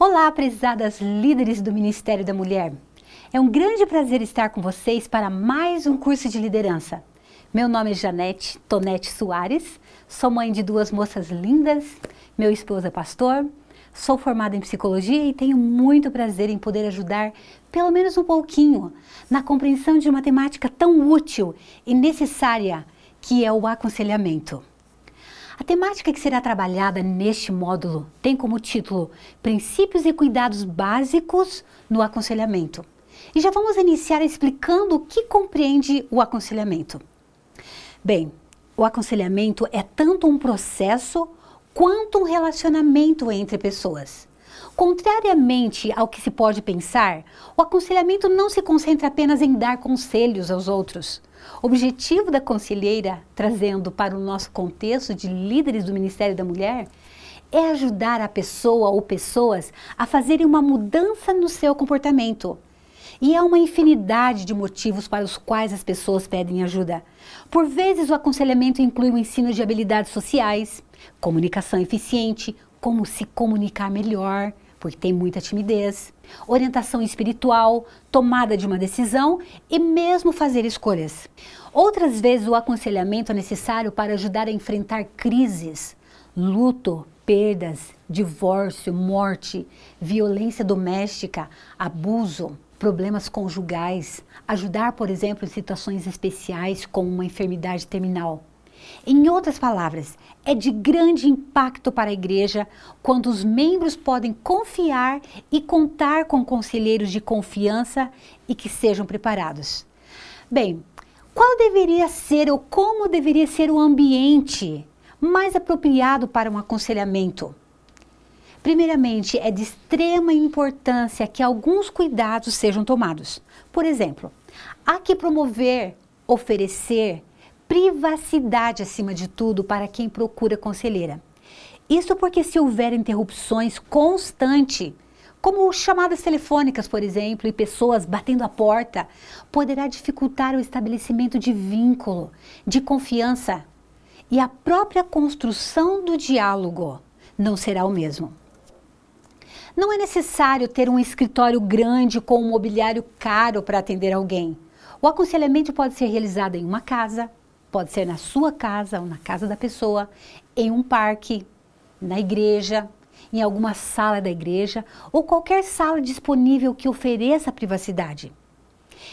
Olá, prezadas líderes do Ministério da Mulher. É um grande prazer estar com vocês para mais um curso de liderança. Meu nome é Janete Tonete Soares, sou mãe de duas moças lindas, meu esposo é pastor, sou formada em psicologia e tenho muito prazer em poder ajudar, pelo menos um pouquinho, na compreensão de uma temática tão útil e necessária que é o aconselhamento. A temática que será trabalhada neste módulo tem como título Princípios e Cuidados Básicos no Aconselhamento. E já vamos iniciar explicando o que compreende o aconselhamento. Bem, o aconselhamento é tanto um processo quanto um relacionamento entre pessoas. Contrariamente ao que se pode pensar, o aconselhamento não se concentra apenas em dar conselhos aos outros. O objetivo da conselheira, trazendo para o nosso contexto de líderes do Ministério da Mulher, é ajudar a pessoa ou pessoas a fazerem uma mudança no seu comportamento. E há uma infinidade de motivos para os quais as pessoas pedem ajuda. Por vezes, o aconselhamento inclui o ensino de habilidades sociais, comunicação eficiente, como se comunicar melhor, porque tem muita timidez, orientação espiritual, tomada de uma decisão e mesmo fazer escolhas. Outras vezes o aconselhamento é necessário para ajudar a enfrentar crises, luto, perdas, divórcio, morte, violência doméstica, abuso, problemas conjugais, ajudar, por exemplo, em situações especiais como uma enfermidade terminal. Em outras palavras, é de grande impacto para a igreja quando os membros podem confiar e contar com conselheiros de confiança e que sejam preparados. Bem, qual deveria ser ou como deveria ser o ambiente mais apropriado para um aconselhamento? Primeiramente, é de extrema importância que alguns cuidados sejam tomados. Por exemplo, há que promover, oferecer privacidade acima de tudo para quem procura conselheira. Isso porque se houver interrupções constantes, como chamadas telefônicas, por exemplo, e pessoas batendo a porta, poderá dificultar o estabelecimento de vínculo, de confiança, e a própria construção do diálogo não será o mesmo. Não é necessário ter um escritório grande com um mobiliário caro para atender alguém. O aconselhamento pode ser realizado em uma casa, pode ser na sua casa ou na casa da pessoa, em um parque, na igreja, em alguma sala da igreja ou qualquer sala disponível que ofereça privacidade.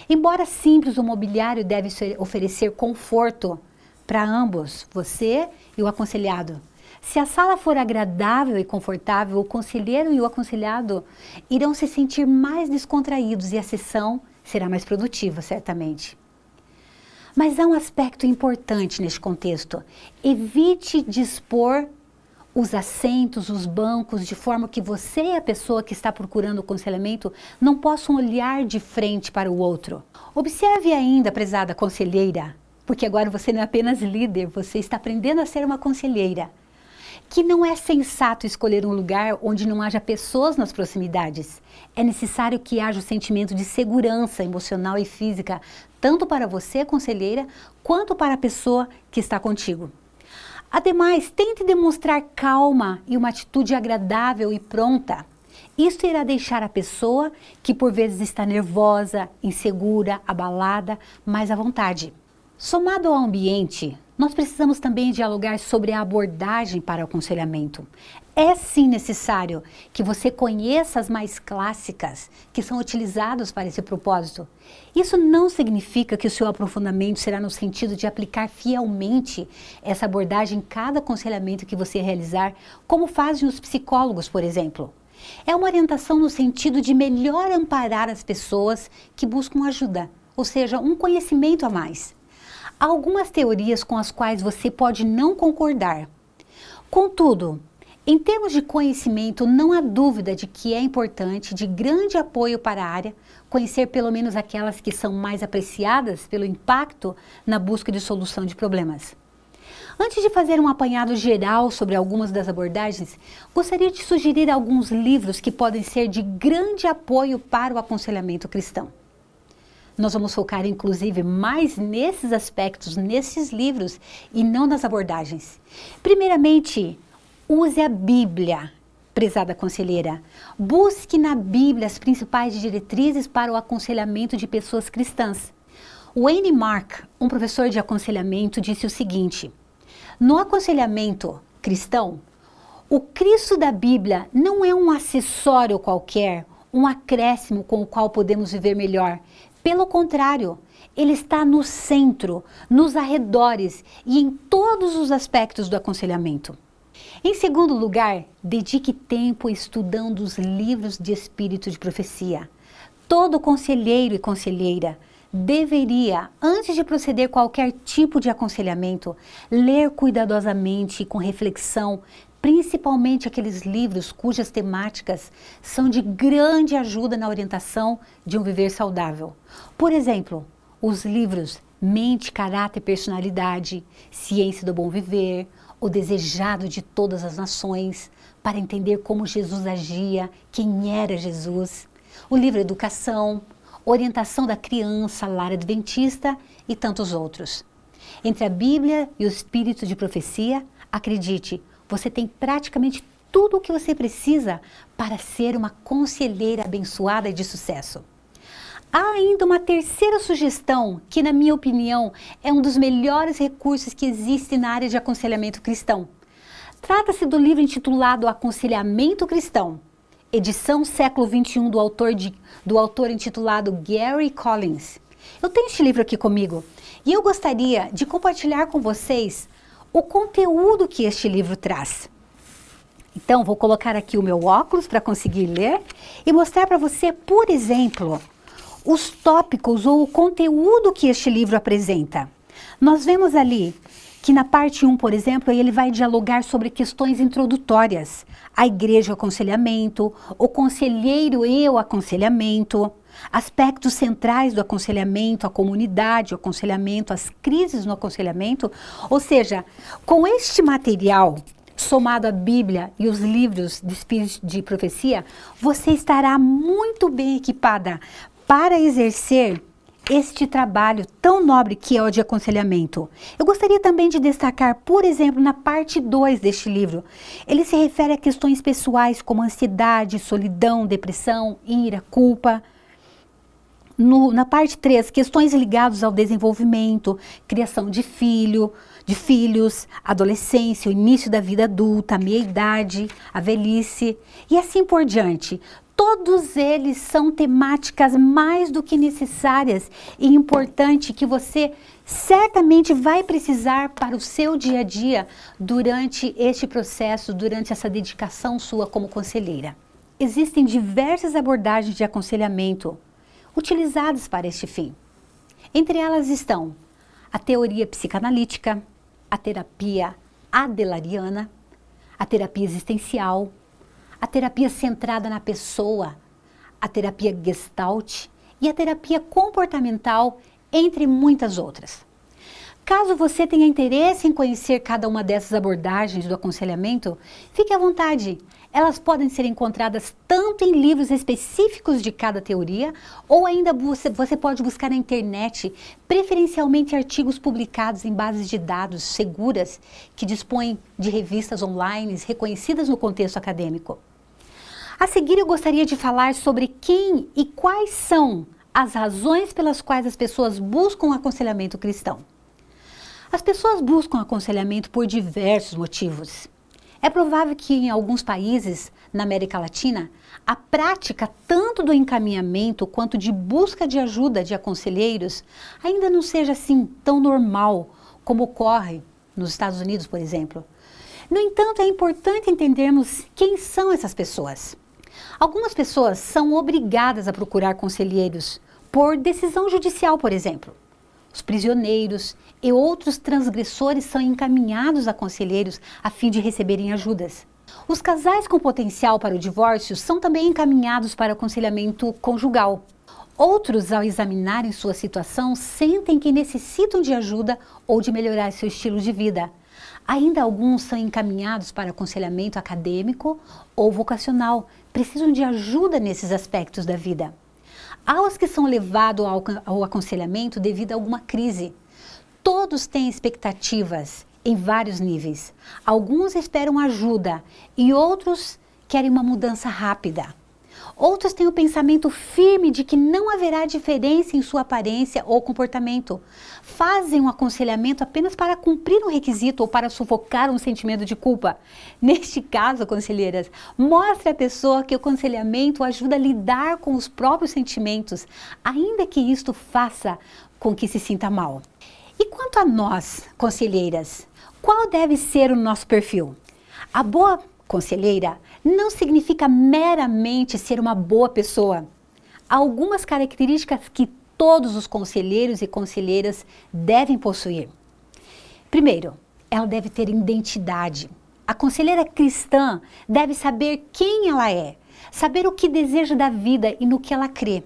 Embora simples, o mobiliário deve oferecer conforto para ambos, você e o aconselhado. Se a sala for agradável e confortável, o conselheiro e o aconselhado irão se sentir mais descontraídos e a sessão será mais produtiva, certamente. Mas há um aspecto importante neste contexto. Evite dispor os assentos, os bancos, de forma que você e a pessoa que está procurando o aconselhamento não possam olhar de frente para o outro. Observe ainda, prezada conselheira, porque agora você não é apenas líder, você está aprendendo a ser uma conselheira, que não é sensato escolher um lugar onde não haja pessoas nas proximidades. É necessário que haja o sentimento de segurança emocional e física, tanto para você, conselheira, quanto para a pessoa que está contigo. Ademais, tente demonstrar calma e uma atitude agradável e pronta. Isso irá deixar a pessoa, que por vezes está nervosa, insegura, abalada, mais à vontade. Somado ao ambiente, nós precisamos também dialogar sobre a abordagem para o aconselhamento. É sim necessário que você conheça as mais clássicas que são utilizadas para esse propósito. Isso não significa que o seu aprofundamento será no sentido de aplicar fielmente essa abordagem em cada aconselhamento que você realizar, como fazem os psicólogos, por exemplo. É uma orientação no sentido de melhor amparar as pessoas que buscam ajuda, ou seja, um conhecimento a mais. Há algumas teorias com as quais você pode não concordar. Contudo, em termos de conhecimento, não há dúvida de que é importante, de grande apoio para a área, conhecer pelo menos aquelas que são mais apreciadas pelo impacto na busca de solução de problemas. Antes de fazer um apanhado geral sobre algumas das abordagens, gostaria de sugerir alguns livros que podem ser de grande apoio para o aconselhamento cristão. Nós vamos focar, inclusive, mais nesses aspectos, nesses livros, e não nas abordagens. Primeiramente, use a Bíblia prezada conselheira, busque na Bíblia as principais diretrizes para o aconselhamento de pessoas cristãs. Wayne Mark, um professor de aconselhamento, disse o seguinte: no aconselhamento cristão, o Cristo da Bíblia não é um acessório qualquer, um acréscimo com o qual podemos viver melhor. Pelo contrário, ele está no centro, nos arredores e em todos os aspectos do aconselhamento. Em segundo lugar, dedique tempo estudando os livros de espírito de profecia. Todo conselheiro e conselheira deveria, antes de proceder qualquer tipo de aconselhamento, ler cuidadosamente e com reflexão, principalmente aqueles livros cujas temáticas são de grande ajuda na orientação de um viver saudável. Por exemplo, os livros Mente, Caráter e Personalidade, Ciência do Bom Viver, O Desejado de Todas as Nações, para entender como Jesus agia, quem era Jesus. O livro Educação, Orientação da Criança, Lar Adventista e tantos outros. Entre a Bíblia e o Espírito de Profecia, acredite, você tem praticamente tudo o que você precisa para ser uma conselheira abençoada e de sucesso. Há ainda uma terceira sugestão que, na minha opinião, é um dos melhores recursos que existe na área de aconselhamento cristão. Trata-se do livro intitulado Aconselhamento Cristão, edição século XXI do autor intitulado Gary Collins. Eu tenho este livro aqui comigo e eu gostaria de compartilhar com vocês o conteúdo que este livro traz. Então, vou colocar aqui o meu óculos para conseguir ler e mostrar para você, por exemplo, os tópicos ou o conteúdo que este livro apresenta. Nós vemos ali que na parte 1, por exemplo, ele vai dialogar sobre questões introdutórias, a igreja e o aconselhamento, o conselheiro e o aconselhamento, aspectos centrais do aconselhamento, a comunidade, o aconselhamento, as crises no aconselhamento. Ou seja, com este material, somado à Bíblia e os livros de espírito de profecia, você estará muito bem equipada para exercer este trabalho tão nobre que é o de aconselhamento. Eu gostaria também de destacar, por exemplo, na parte 2 deste livro, ele se refere a questões pessoais como ansiedade, solidão, depressão, ira, culpa. Na parte 3, questões ligadas ao desenvolvimento, criação de filhos, adolescência, o início da vida adulta, a meia-idade, a velhice e assim por diante. Todos eles são temáticas mais do que necessárias e importantes que você certamente vai precisar para o seu dia a dia durante este processo, durante essa dedicação sua como conselheira. Existem diversas abordagens de aconselhamento utilizadas para este fim. Entre elas estão a teoria psicanalítica, a terapia adelariana, a terapia existencial, a terapia centrada na pessoa, a terapia gestalt e a terapia comportamental, entre muitas outras. Caso você tenha interesse em conhecer cada uma dessas abordagens do aconselhamento, fique à vontade. Elas podem ser encontradas tanto em livros específicos de cada teoria, ou ainda você pode buscar na internet, preferencialmente artigos publicados em bases de dados seguras, que dispõem de revistas online reconhecidas no contexto acadêmico. A seguir, eu gostaria de falar sobre quem e quais são as razões pelas quais as pessoas buscam aconselhamento cristão. As pessoas buscam aconselhamento por diversos motivos. É provável que em alguns países, na América Latina, a prática tanto do encaminhamento quanto de busca de ajuda de aconselheiros ainda não seja assim tão normal como ocorre nos Estados Unidos, por exemplo. No entanto, é importante entendermos quem são essas pessoas. Algumas pessoas são obrigadas a procurar conselheiros por decisão judicial, por exemplo. Os prisioneiros e outros transgressores são encaminhados a conselheiros a fim de receberem ajudas. Os casais com potencial para o divórcio são também encaminhados para aconselhamento conjugal. Outros, ao examinarem sua situação, sentem que necessitam de ajuda ou de melhorar seu estilo de vida. Ainda alguns são encaminhados para aconselhamento acadêmico ou vocacional, precisam de ajuda nesses aspectos da vida. Há os que são levados ao aconselhamento devido a alguma crise. Todos têm expectativas em vários níveis. Alguns esperam ajuda e outros querem uma mudança rápida. Outros têm o pensamento firme de que não haverá diferença em sua aparência ou comportamento. Fazem um aconselhamento apenas para cumprir um requisito ou para sufocar um sentimento de culpa. Neste caso, conselheiras, mostre à pessoa que o aconselhamento ajuda a lidar com os próprios sentimentos, ainda que isto faça com que se sinta mal. E quanto a nós, conselheiras, qual deve ser o nosso perfil? A boa conselheira não significa meramente ser uma boa pessoa. Há algumas características que todos os conselheiros e conselheiras devem possuir. Primeiro, ela deve ter identidade. A conselheira cristã deve saber quem ela é, saber o que deseja da vida e no que ela crê.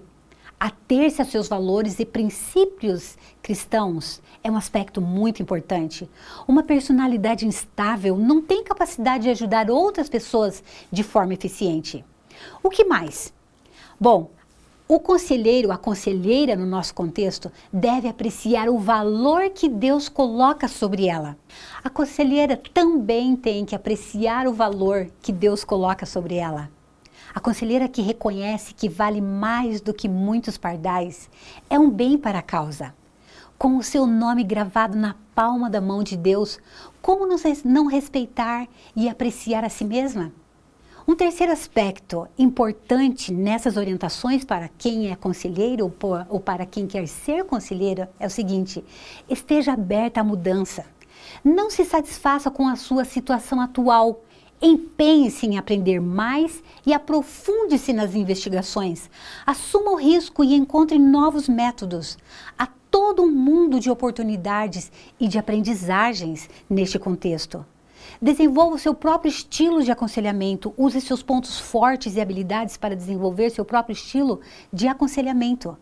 Ater-se a seus valores e princípios cristãos é um aspecto muito importante. Uma personalidade instável não tem capacidade de ajudar outras pessoas de forma eficiente. O que mais? Bom, o conselheiro, a conselheira no nosso contexto, deve apreciar o valor que Deus coloca sobre ela. A conselheira também tem que apreciar o valor que Deus coloca sobre ela. A conselheira que reconhece que vale mais do que muitos pardais é um bem para a causa. Com o seu nome gravado na palma da mão de Deus, como não respeitar e apreciar a si mesma? Um terceiro aspecto importante nessas orientações para quem é conselheiro ou para quem quer ser conselheira é o seguinte: esteja aberta à mudança. Não se satisfaça com a sua situação atual. Empenhe-se em aprender mais e aprofunde-se nas investigações. Assuma o risco e encontre novos métodos. Há todo um mundo de oportunidades e de aprendizagens neste contexto. Desenvolva o seu próprio estilo de aconselhamento. Use seus pontos fortes e habilidades para desenvolver seu próprio estilo de aconselhamento.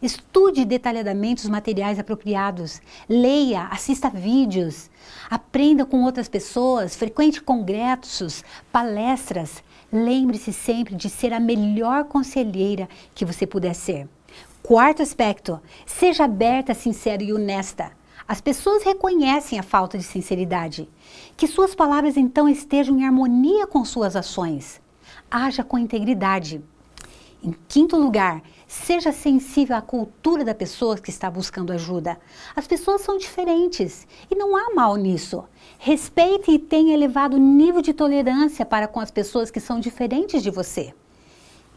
Estude detalhadamente os materiais apropriados, leia, assista vídeos, aprenda com outras pessoas, frequente congressos, palestras. Lembre-se sempre de ser a melhor conselheira que você puder ser. Quarto aspecto, seja aberta, sincera e honesta. As pessoas reconhecem a falta de sinceridade. Que suas palavras então estejam em harmonia com suas ações. Haja com integridade. Em quinto lugar, seja sensível à cultura da pessoa que está buscando ajuda. As pessoas são diferentes e não há mal nisso. Respeite e tenha elevado nível de tolerância para com as pessoas que são diferentes de você.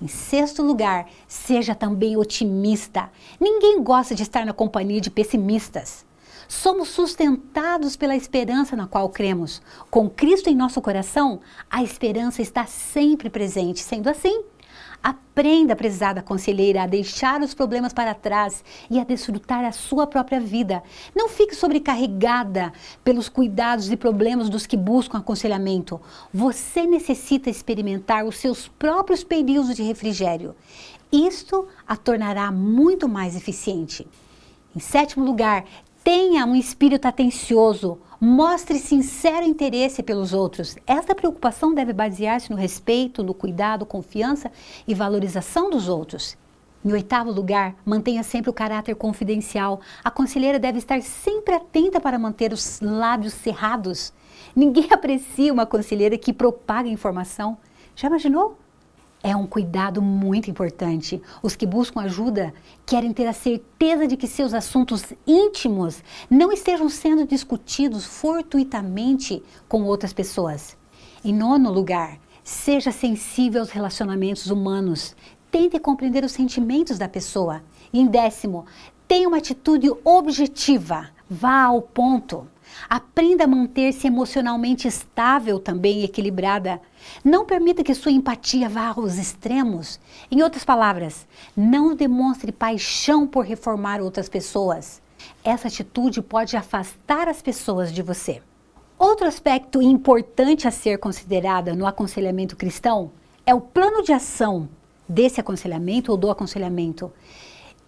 Em sexto lugar, seja também otimista. Ninguém gosta de estar na companhia de pessimistas. Somos sustentados pela esperança na qual cremos. Com Cristo em nosso coração, a esperança está sempre presente. Sendo assim, aprenda, prezada conselheira, a deixar os problemas para trás e a desfrutar a sua própria vida. Não fique sobrecarregada pelos cuidados e problemas dos que buscam aconselhamento. Você necessita experimentar os seus próprios períodos de refrigério. Isto a tornará muito mais eficiente. Em sétimo lugar, tenha um espírito atencioso. Mostre sincero interesse pelos outros. Esta preocupação deve basear-se no respeito, no cuidado, confiança e valorização dos outros. Em oitavo lugar, mantenha sempre o caráter confidencial. A conselheira deve estar sempre atenta para manter os lábios cerrados. Ninguém aprecia uma conselheira que propaga informação. Já imaginou? É um cuidado muito importante. Os que buscam ajuda querem ter a certeza de que seus assuntos íntimos não estejam sendo discutidos fortuitamente com outras pessoas. Em nono lugar, seja sensível aos relacionamentos humanos. Tente compreender os sentimentos da pessoa. E em décimo, tenha uma atitude objetiva. Vá ao ponto. Aprenda a manter-se emocionalmente estável também e equilibrada. Não permita que sua empatia vá aos extremos. Em outras palavras, não demonstre paixão por reformar outras pessoas. Essa atitude pode afastar as pessoas de você. Outro aspecto importante a ser considerado no aconselhamento cristão é o plano de ação desse aconselhamento ou do aconselhamento.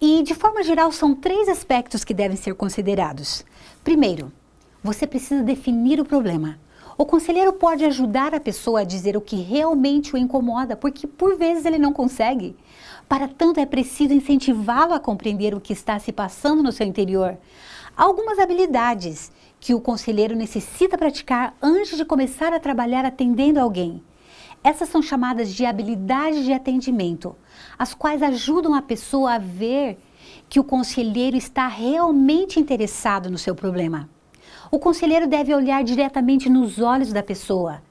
E, de forma geral, são 3 aspectos que devem ser considerados. Primeiro, você precisa definir o problema. O conselheiro pode ajudar a pessoa a dizer o que realmente o incomoda, porque por vezes ele não consegue. Para tanto, é preciso incentivá-lo a compreender o que está se passando no seu interior. Há algumas habilidades que o conselheiro necessita praticar antes de começar a trabalhar atendendo alguém. Essas são chamadas de habilidades de atendimento, as quais ajudam a pessoa a ver que o conselheiro está realmente interessado no seu problema. O conselheiro deve olhar diretamente nos olhos da pessoa,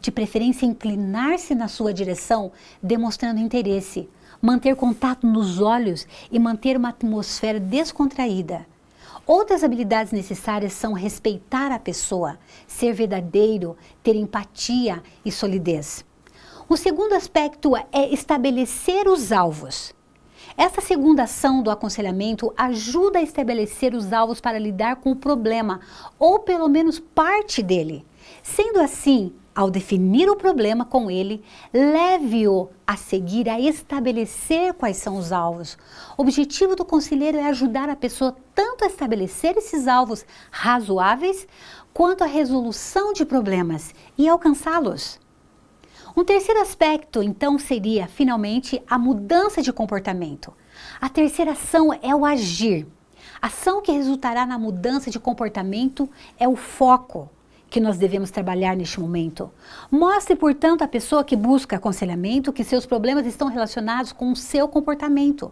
de preferência inclinar-se na sua direção, demonstrando interesse, manter contato nos olhos e manter uma atmosfera descontraída. Outras habilidades necessárias são respeitar a pessoa, ser verdadeiro, ter empatia e solidez. O segundo aspecto é estabelecer os alvos. Essa segunda ação do aconselhamento ajuda a estabelecer os alvos para lidar com o problema, ou pelo menos parte dele. Sendo assim, ao definir o problema com ele, leve-o a seguir a estabelecer quais são os alvos. O objetivo do conselheiro é ajudar a pessoa tanto a estabelecer esses alvos razoáveis, quanto a resolução de problemas e alcançá-los. Um terceiro aspecto, então, seria, finalmente, a mudança de comportamento. A terceira ação é o agir. A ação que resultará na mudança de comportamento é o foco que nós devemos trabalhar neste momento. Mostre, portanto, à pessoa que busca aconselhamento que seus problemas estão relacionados com o seu comportamento.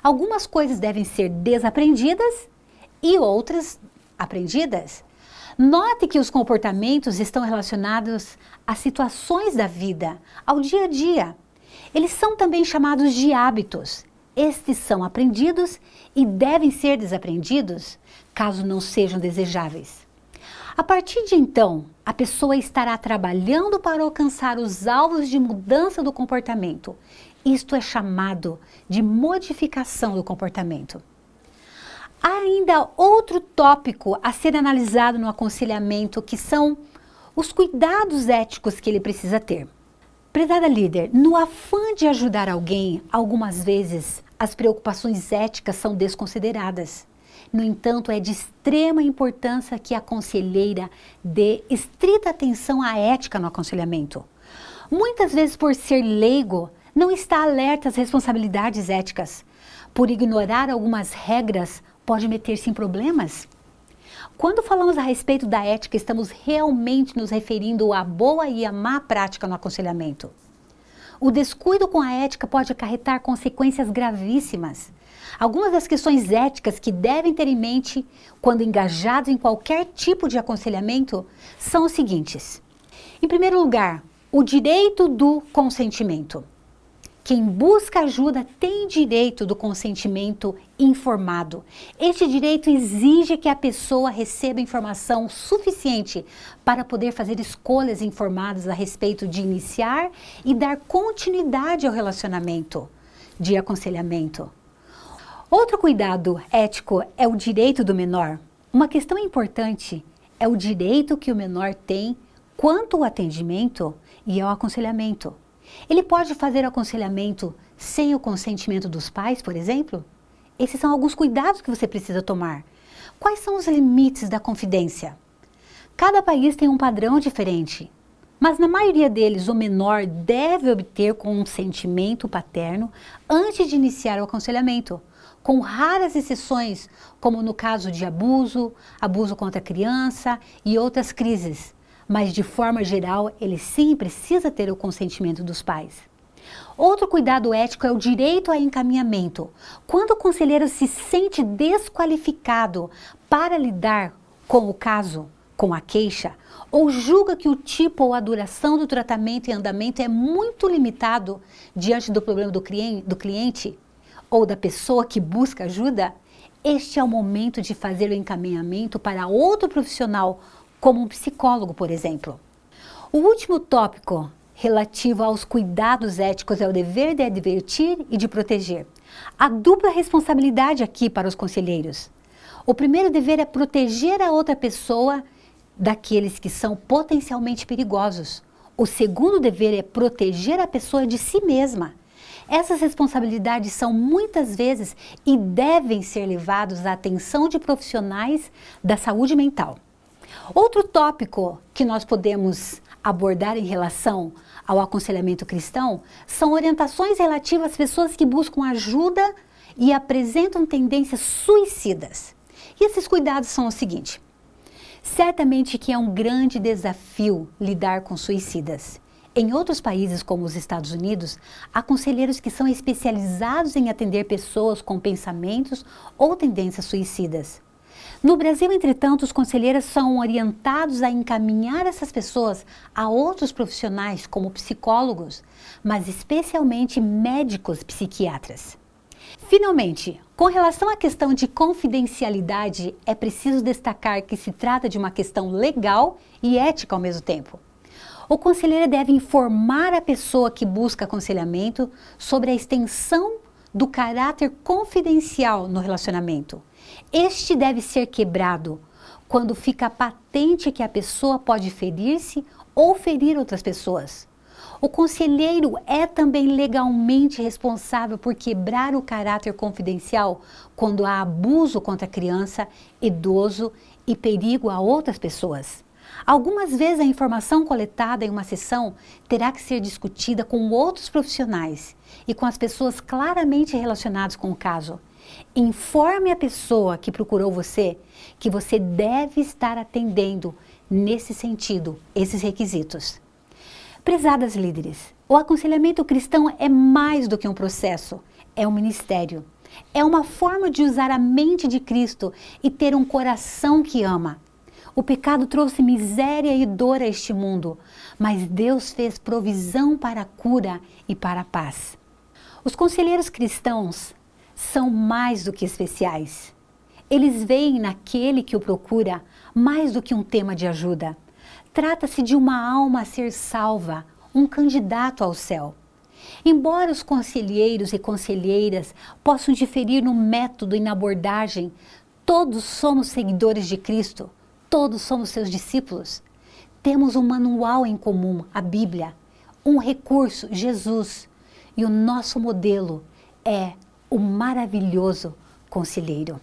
Algumas coisas devem ser desaprendidas e outras aprendidas. Note que os comportamentos estão relacionados a situações da vida, ao dia a dia. Eles são também chamados de hábitos. Estes são aprendidos e devem ser desaprendidos, caso não sejam desejáveis. A partir de então, a pessoa estará trabalhando para alcançar os alvos de mudança do comportamento. Isto é chamado de modificação do comportamento. Há ainda outro tópico a ser analisado no aconselhamento, que são os cuidados éticos que ele precisa ter. Prezada líder, no afã de ajudar alguém, algumas vezes as preocupações éticas são desconsideradas. No entanto, é de extrema importância que a conselheira dê estrita atenção à ética no aconselhamento. Muitas vezes, por ser leigo, não está alerta às responsabilidades éticas. Por ignorar algumas regras, pode meter-se em problemas. Quando falamos a respeito da ética, estamos realmente nos referindo à boa e à má prática no aconselhamento. O descuido com a ética pode acarretar consequências gravíssimas. Algumas das questões éticas que devem ter em mente quando engajados em qualquer tipo de aconselhamento são os seguintes. Em primeiro lugar, o direito do consentimento. Quem busca ajuda tem direito do consentimento informado. Este direito exige que a pessoa receba informação suficiente para poder fazer escolhas informadas a respeito de iniciar e dar continuidade ao relacionamento de aconselhamento. Outro cuidado ético é o direito do menor. Uma questão importante é o direito que o menor tem quanto ao atendimento e ao aconselhamento. Ele pode fazer aconselhamento sem o consentimento dos pais, por exemplo? Esses são alguns cuidados que você precisa tomar. Quais são os limites da confidência? Cada país tem um padrão diferente, mas na maioria deles o menor deve obter consentimento paterno antes de iniciar o aconselhamento, com raras exceções, como no caso de abuso contra a criança e outras crises. Mas de forma geral, ele sim precisa ter o consentimento dos pais. Outro cuidado ético é o direito a encaminhamento. Quando o conselheiro se sente desqualificado para lidar com o caso, com a queixa, ou julga que o tipo ou a duração do tratamento e andamento é muito limitado diante do problema do cliente ou da pessoa que busca ajuda, este é o momento de fazer o encaminhamento para outro profissional, como um psicólogo, por exemplo. O último tópico relativo aos cuidados éticos é o dever de advertir e de proteger. Há dupla responsabilidade aqui para os conselheiros. O primeiro dever é proteger a outra pessoa daqueles que são potencialmente perigosos. O segundo dever é proteger a pessoa de si mesma. Essas responsabilidades são muitas vezes e devem ser levados à atenção de profissionais da saúde mental. Outro tópico que nós podemos abordar em relação ao aconselhamento cristão são orientações relativas às pessoas que buscam ajuda e apresentam tendências suicidas. E esses cuidados são o seguinte: certamente que é um grande desafio lidar com suicidas. Em outros países, como os Estados Unidos, há conselheiros que são especializados em atender pessoas com pensamentos ou tendências suicidas. No Brasil, entretanto, os conselheiros são orientados a encaminhar essas pessoas a outros profissionais, como psicólogos, mas especialmente médicos psiquiatras. Finalmente, com relação à questão de confidencialidade, é preciso destacar que se trata de uma questão legal e ética ao mesmo tempo. O conselheiro deve informar a pessoa que busca aconselhamento sobre a extensão do caráter confidencial no relacionamento. Este deve ser quebrado quando fica patente que a pessoa pode ferir-se ou ferir outras pessoas. O conselheiro é também legalmente responsável por quebrar o caráter confidencial quando há abuso contra criança, idoso e perigo a outras pessoas. Algumas vezes a informação coletada em uma sessão terá que ser discutida com outros profissionais e com as pessoas claramente relacionadas com o caso. Informe a pessoa que procurou você que você deve estar atendendo nesse sentido, esses requisitos. Prezadas líderes, o aconselhamento cristão é mais do que um processo, é um ministério. É uma forma de usar a mente de Cristo e ter um coração que ama. O pecado trouxe miséria e dor a este mundo, mas Deus fez provisão para a cura e para a paz. Os conselheiros cristãos são mais do que especiais. Eles veem naquele que o procura mais do que um tema de ajuda. Trata-se de uma alma a ser salva, um candidato ao céu. Embora os conselheiros e conselheiras possam diferir no método e na abordagem, todos somos seguidores de Cristo, todos somos seus discípulos. Temos um manual em comum, a Bíblia, um recurso, Jesus, e o nosso modelo é o maravilhoso conselheiro.